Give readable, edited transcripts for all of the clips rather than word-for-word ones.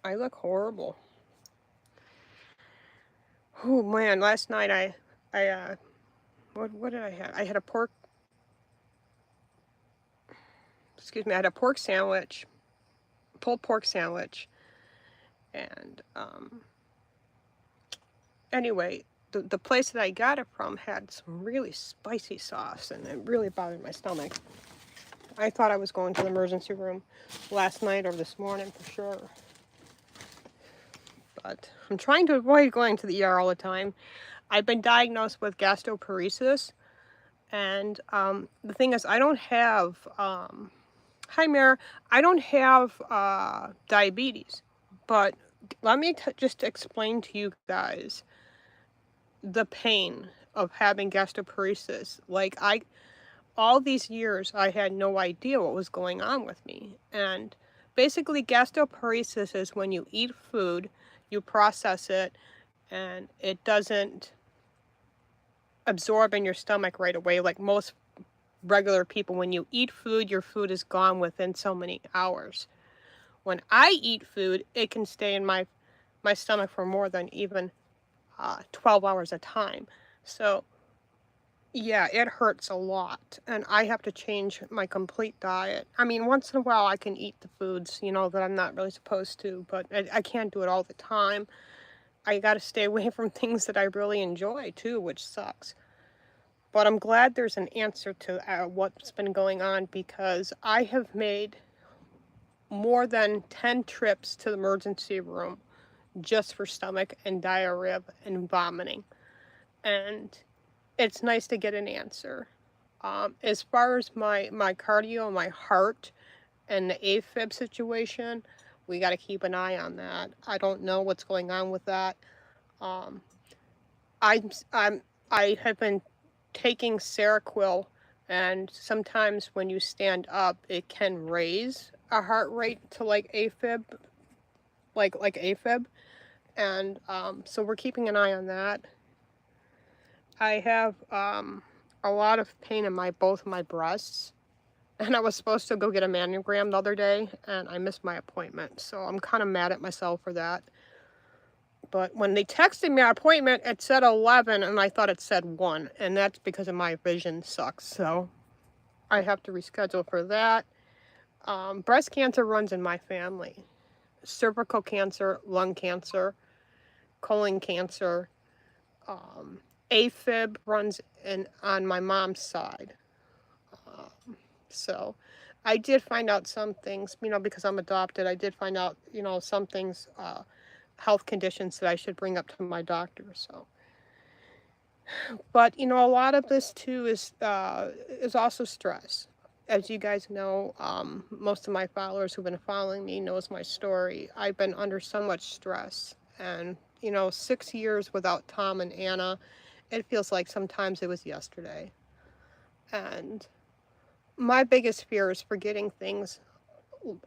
I look horrible. Oh man, last night what did I have? I had a pork, excuse me, I had a pork sandwich, pulled pork sandwich, and anyway, the place that I got it from had some really spicy sauce, and it really bothered my stomach. I thought I was going to the emergency room last night or this morning for sure. But I'm trying to avoid going to the ER all the time. I've been diagnosed with gastroparesis, and the thing is, I don't have, hi Mare, I don't have diabetes, but let me just explain to you guys the pain of having gastroparesis. Like, all these years, I had no idea what was going on with me. And basically, gastroparesis is when you eat food, you process it, and it doesn't absorb in your stomach right away. Like most regular people, when you eat food, your food is gone within so many hours. When I eat food, it can stay in my stomach for more than even 12 hours at a time. So yeah, it hurts a lot, and I have to change my complete diet. I mean, once in a while I can eat the foods, that I'm not really supposed to, but I can't do it all the time. I gotta stay away from things that I really enjoy too, which sucks. But I'm glad there's an answer to what's been going on, because I have made more than 10 trips to the emergency room just for stomach and diarrhea and vomiting. And it's nice to get an answer. As far as my cardio, my heart, and the AFib situation, we got to keep an eye on that. I don't know what's going on with that. Um, I'm, I'm, I have been taking Seroquel, and sometimes when you stand up, it can raise a heart rate to like AFib, like AFib, and so we're keeping an eye on that. I have a lot of pain in both my breasts, and I was supposed to go get a mammogram the other day, and I missed my appointment, so I'm kind of mad at myself for that. But when they texted me our appointment, it said 11, and I thought it said 1, and that's because of my vision sucks, so I have to reschedule for that. Breast cancer runs in my family. Cervical cancer, lung cancer, colon cancer, AFib runs on my mom's side. So I did find out some things, because I'm adopted, I did find out, some things, health conditions that I should bring up to my doctor. So, but a lot of this too is also stress. As you guys know, most of my followers who've been following me knows my story. I've been under so much stress, and 6 years without Tom and Anna, it feels like sometimes it was yesterday. And my biggest fear is forgetting things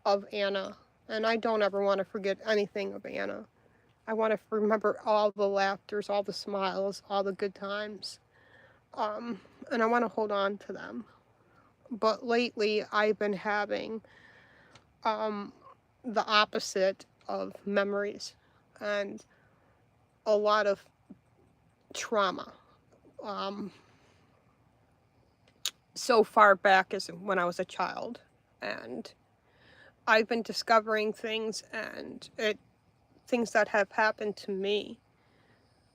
of Anna, and I don't ever want to forget anything of Anna. I want to remember all the laughters, all the smiles, all the good times, and I want to hold on to them. But lately, I've been having the opposite of memories and a lot of trauma. Um, so far back as when I was a child, and I've been discovering things things that have happened to me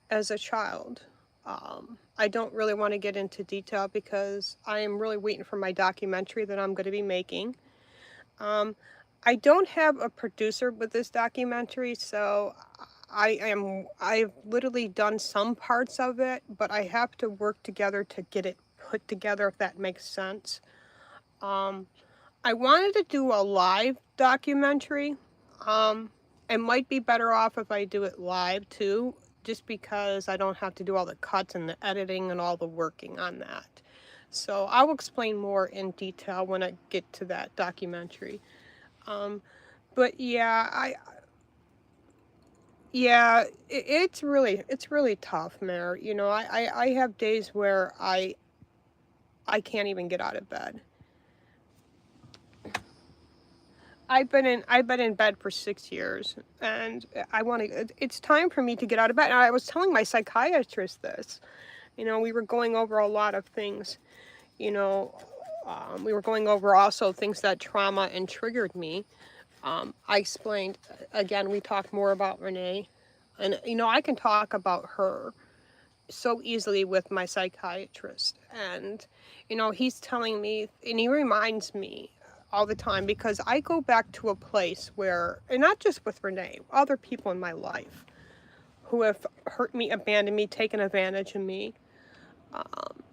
as a child. I don't really want to get into detail because I am really waiting for my documentary that I'm going to be making. I don't have a producer with this documentary, so I've literally done some parts of it, but I have to work together to get it put together, if that makes sense. I wanted to do a live documentary. It might be better off if I do it live too, just because I don't have to do all the cuts and the editing and all the working on that. So I will explain more in detail when I get to that documentary. But yeah, it's really tough, Mayor. I have days where I can't even get out of bed. I've been in bed for 6 years, and I want to. It's time for me to get out of bed. And I was telling my psychiatrist this. You know, we were going over a lot of things. You know, we were going over also things that trauma and triggered me. I explained again. We talked more about Renee, and you know, I can talk about her so easily with my psychiatrist, and you know, he's telling me, and he reminds me all the time, because I go back to a place where, and not just with Renee, other people in my life who have hurt me, abandoned me, taken advantage of me. um,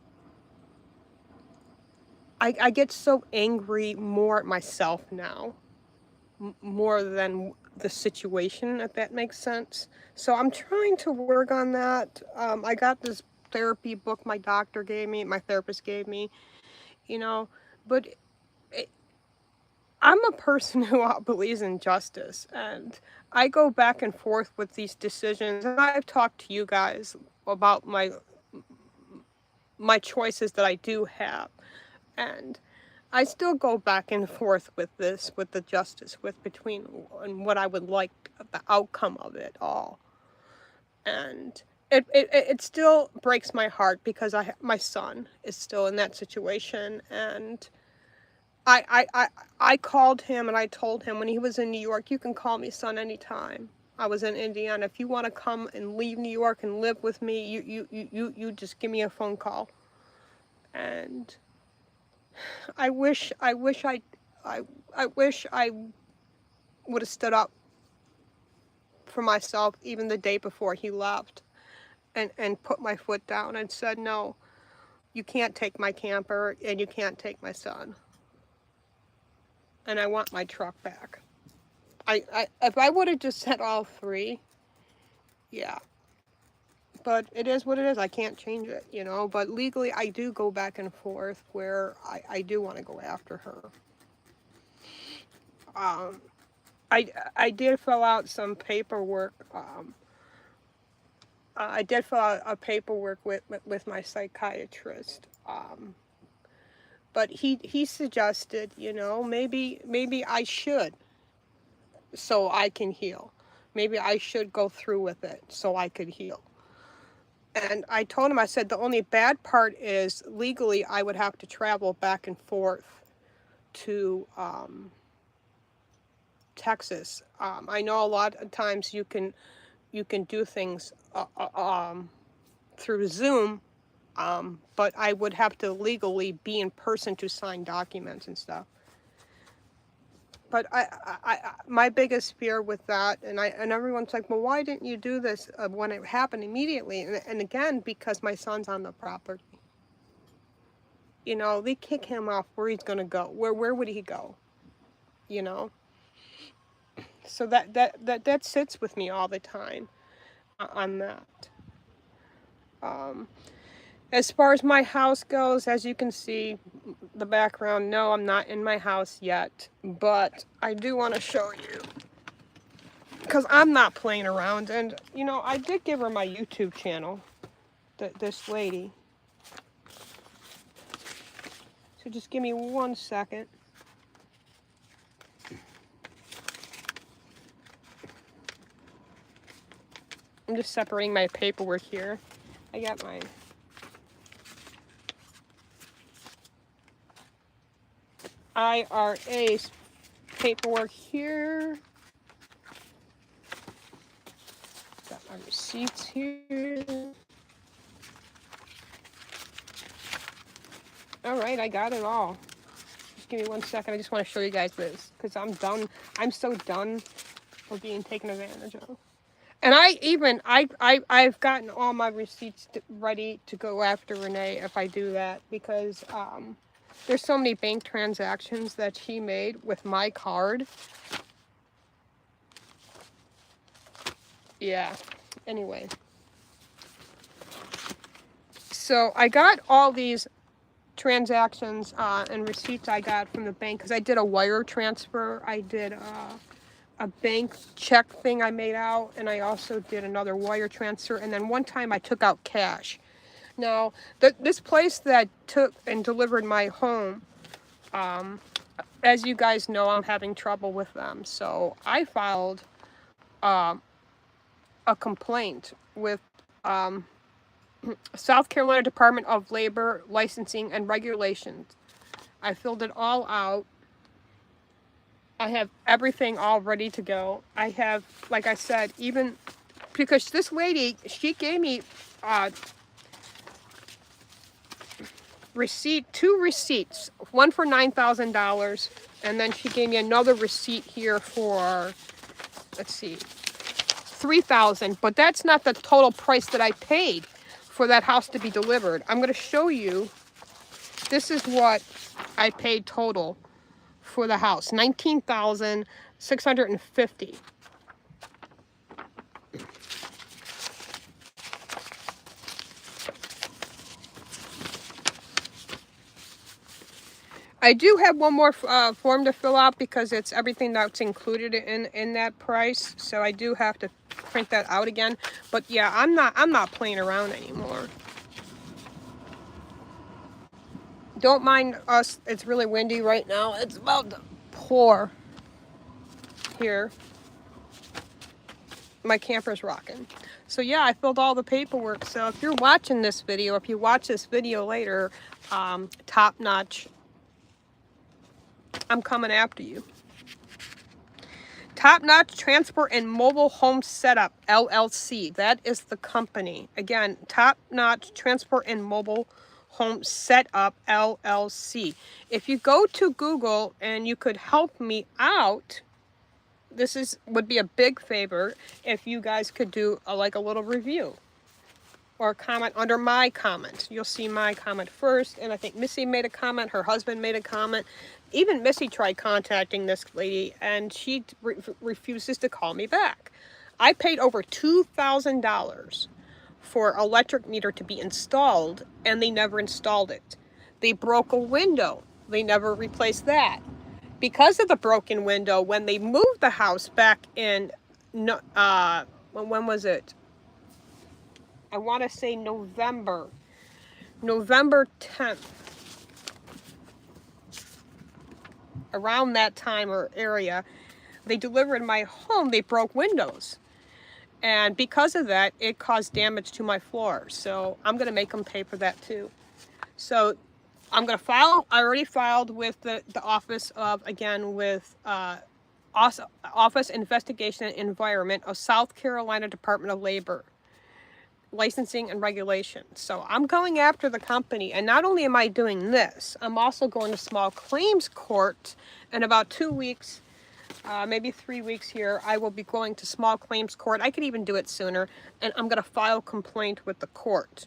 I get so angry more at myself now, more than the situation, if that makes sense. So I'm trying to work on that. I got this therapy book my doctor gave me, my therapist gave me, you know, but it, I'm a person who believes in justice, and I go back and forth with these decisions. And I've talked to you guys about my choices that I do have, and I still go back and forth with this, with the justice, with between and what I would like, the outcome of it all. And it still breaks my heart, because my son is still in that situation. And I called him and I told him when he was in New York, you can call me son anytime. I was in Indiana. If you want to come and leave New York and live with me, you just give me a phone call. And I wish I wish I would have stood up for myself even the day before he left, and put my foot down and said, no, you can't take my camper and you can't take my son. And I want my truck back. If I would have just said all three, yeah. But it is what it is. I can't change it, you know. But legally, I do go back and forth where I do want to go after her. Um, I did fill out some paperwork. I did fill out a paperwork with my psychiatrist. But he suggested, you know, maybe I should, so I can heal. Maybe I should go through with it so I could heal. And I told him, I said, the only bad part is legally I would have to travel back and forth to Texas. I know a lot of times you can do things through Zoom, but I would have to legally be in person to sign documents and stuff. But my biggest fear with that, and everyone's like, well, why didn't you do this when it happened immediately? And again, because my son's on the property. You know, they kick him off, where he's gonna go. Where would he go? You know. So that sits with me all the time on that. As far as my house goes, as you can see, the background, no, I'm not in my house yet, but I do want to show you, because I'm not playing around. And you know, I did give her my YouTube channel, this lady. So just give me 1 second. I'm just separating my paperwork here. I got my IRA paperwork here. Got my receipts here. All right, I got it all. Just give me 1 second. I just want to show you guys this, because I'm done. I'm so done with being taken advantage of. And I've gotten all my receipts ready to go after Renee if I do that, because there's so many bank transactions that she made with my card. Yeah. Anyway. So I got all these transactions and receipts I got from the bank, because I did a wire transfer. I did a bank check thing I made out, and I also did another wire transfer, and then one time I took out cash. Now, this place that took and delivered my home, as you guys know, I'm having trouble with them. So I filed a complaint with South Carolina Department of Labor Licensing and Regulations. I filled it all out. I have everything all ready to go. I have, like I said, even because this lady, she gave me two receipts, one for $9,000, and then she gave me another receipt here for, let's see, $3,000. But that's not the total price that I paid for that house to be delivered. I'm going to show you. This is what I paid total for the house, $19,650. I do have one more form to fill out because it's everything that's included in that price. So I do have to print that out again. But yeah, I'm not playing around anymore. Don't mind us. It's really windy right now. It's about to pour here. My camper's rocking. So yeah, I filled all the paperwork. So if you're watching this video, if you watch this video later, Top Notch, I'm coming after you. Top Notch Transport and Mobile Home Setup, LLC. That is the company. Again, Top Notch Transport and Mobile Home Setup, LLC. If you go to Google and you could help me out, this would be a big favor if you guys could do a little review or a comment under my comment. You'll see my comment first, and I think Missy made a comment, her husband made a comment. Even Missy tried contacting this lady, and she refuses to call me back. I paid over $2,000 for electric meter to be installed, and they never installed it. They broke a window. They never replaced that. Because of the broken window, when they moved the house back in, when was it? I want to say November 10th. Around that time or area, they delivered my home. They broke windows. And because of that, it caused damage to my floor. So I'm going to make them pay for that too. So I'm going to file. I already filed with the Office of, again, with Office Investigation and Environment of South Carolina Department of Labor Licensing and Regulation. So I'm going after the company, and not only am I doing this, I'm also going to small claims court in about 2 weeks, maybe 3 weeks here. I will be going to small claims court. I could even do it sooner, and I'm going to file a complaint with the court.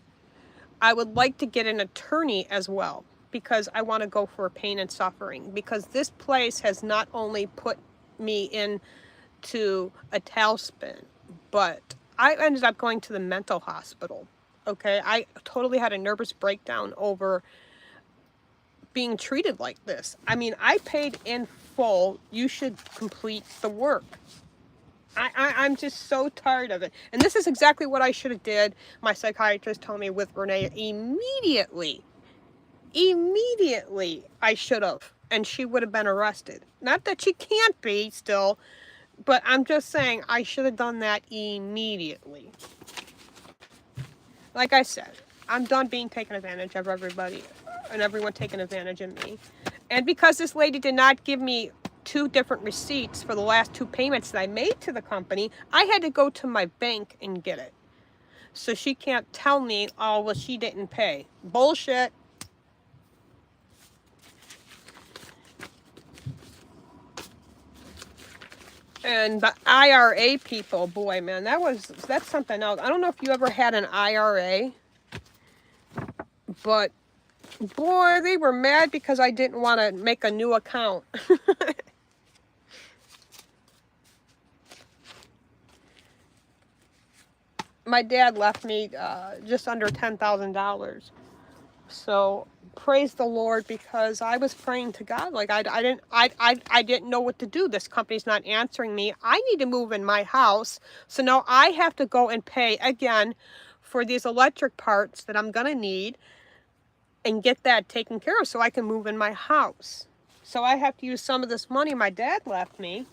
I would like to get an attorney as well, because I want to go for pain and suffering, because this place has not only put me into a tailspin, but I ended up going to the mental hospital. Okay, I totally had a nervous breakdown over being treated like this. I mean, I paid in full. You should complete the work. I'm just so tired of it. And this is exactly what I should have did. My psychiatrist told me with Renee immediately. Immediately I should have. And she would have been arrested. Not that she can't be still. But I'm just saying, I should have done that immediately. Like I said, I'm done being taken advantage of everybody and everyone taking advantage of me. And because this lady did not give me 2 different receipts for the last 2 payments that I made to the company, I had to go to my bank and get it. So she can't tell me, oh, well, she didn't pay. Bullshit. And the IRA people, boy, man, that's something else. I don't know if you ever had an IRA, but boy, they were mad because I didn't want to make a new account. My dad left me just under $10,000. So praise the Lord, because I was praying to God. Like I didn't know what to do. This company's not answering me. I need to move in my house. So now I have to go and pay again for these electric parts that I'm going to need and get that taken care of so I can move in my house. So I have to use some of this money my dad left me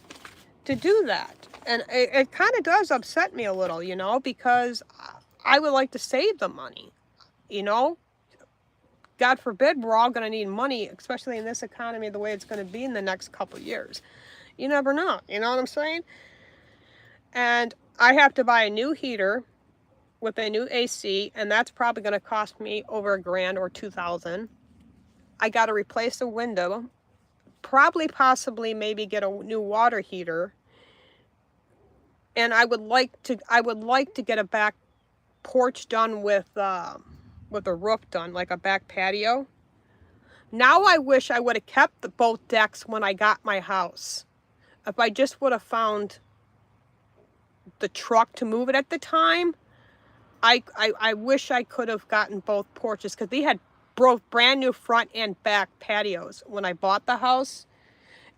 to do that. And it kind of does upset me a little, you know, because I would like to save the money, you know. God forbid we're all going to need money, especially in this economy, the way it's going to be in the next couple of years. You never know, you know what I'm saying? And I have to buy a new heater with a new AC, and that's probably going to cost me over $1,000 or $2,000. I got to replace the window, probably possibly maybe get a new water heater. And I would like to get a back porch done with a roof done, like a back patio. Now I wish I would have kept both decks when I got my house. If I just would have found the truck to move it at the time, I wish I could have gotten both porches, because they had both brand new front and back patios when I bought the house.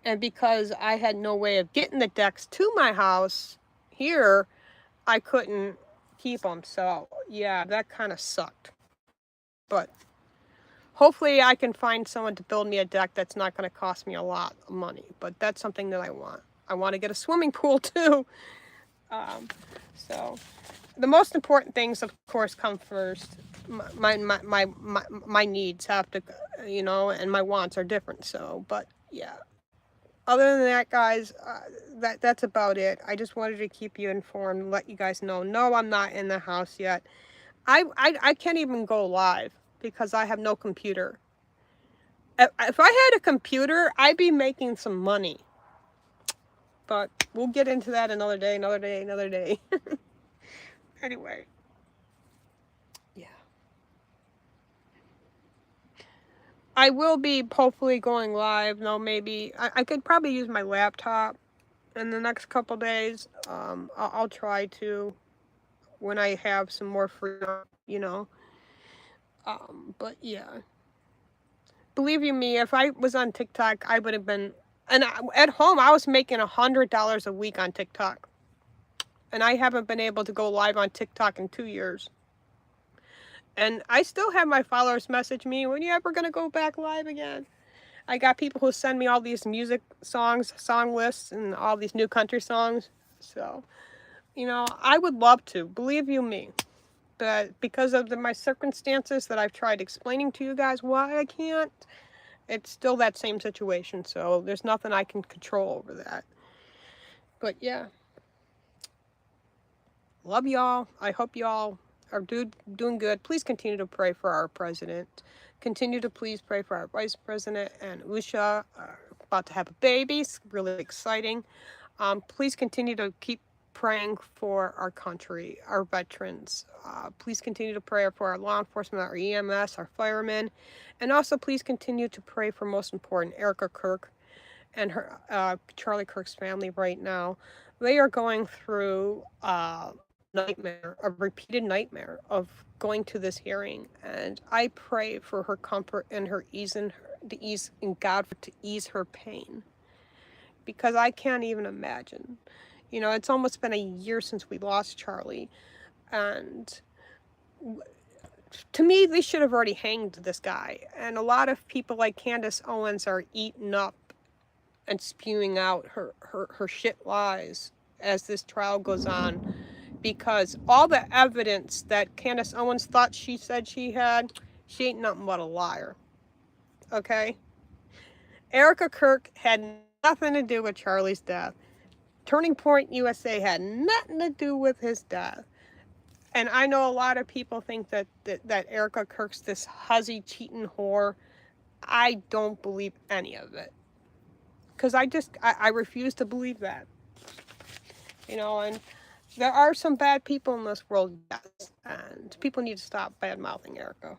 And because I had no way of getting the decks to my house here, I couldn't keep them. So yeah, that kind of sucked. But hopefully I can find someone to build me a deck that's not going to cost me a lot of money. But that's something that I want. I want to get a swimming pool too. So the most important things, of course, come first. My needs have to, you know, and my wants are different. So, but yeah. Other than that, guys, that's about it. I just wanted to keep you informed, let you guys know. No, I'm not in the house yet. I can't even go live because I have no computer. If I had a computer, I'd be making some money. But we'll get into that another day, another day, another day. Anyway. Yeah. I will be hopefully going live. No, maybe. I could probably use my laptop in the next couple days. I'll try to when I have some more freedom, you know. But yeah. Believe you me, if I was on TikTok, I would have been... And at home, I was making $100 a week on TikTok. And I haven't been able to go live on TikTok in 2 years. And I still have my followers message me, when you ever going to go back live again? I got people who send me all these music songs, song lists, and all these new country songs. So, you know, I would love to, believe you me. But because of my circumstances that I've tried explaining to you guys why I can't, it's still that same situation. So there's nothing I can control over that. But yeah. Love y'all. I hope y'all are doing good. Please continue to pray for our president. Continue to please pray for our vice president and Usha, about to have a baby. It's really exciting. Please continue to keep praying for our country, our veterans. Please continue to pray for our law enforcement, our EMS, our firemen. And also please continue to pray for, most important, Erica Kirk and her Charlie Kirk's family right now. They are going through nightmare, a repeated nightmare of going to this hearing, and I pray for her comfort and her ease in God to ease her pain, because I can't even imagine. You know, it's almost been a year since we lost Charlie, and to me, they should have already hanged this guy. And a lot of people like Candace Owens are eating up and spewing out her shit lies as this trial goes on, because all the evidence that Candace Owens thought she said she had, she ain't nothing but a liar. Okay? Erica Kirk had nothing to do with Charlie's death. Turning Point USA had nothing to do with his death. And I know a lot of people think that Erica Kirk's this huzzy, cheating whore. I don't believe any of it. Because I refuse to believe that. You know, and there are some bad people in this world, yes, and people need to stop bad-mouthing Erica.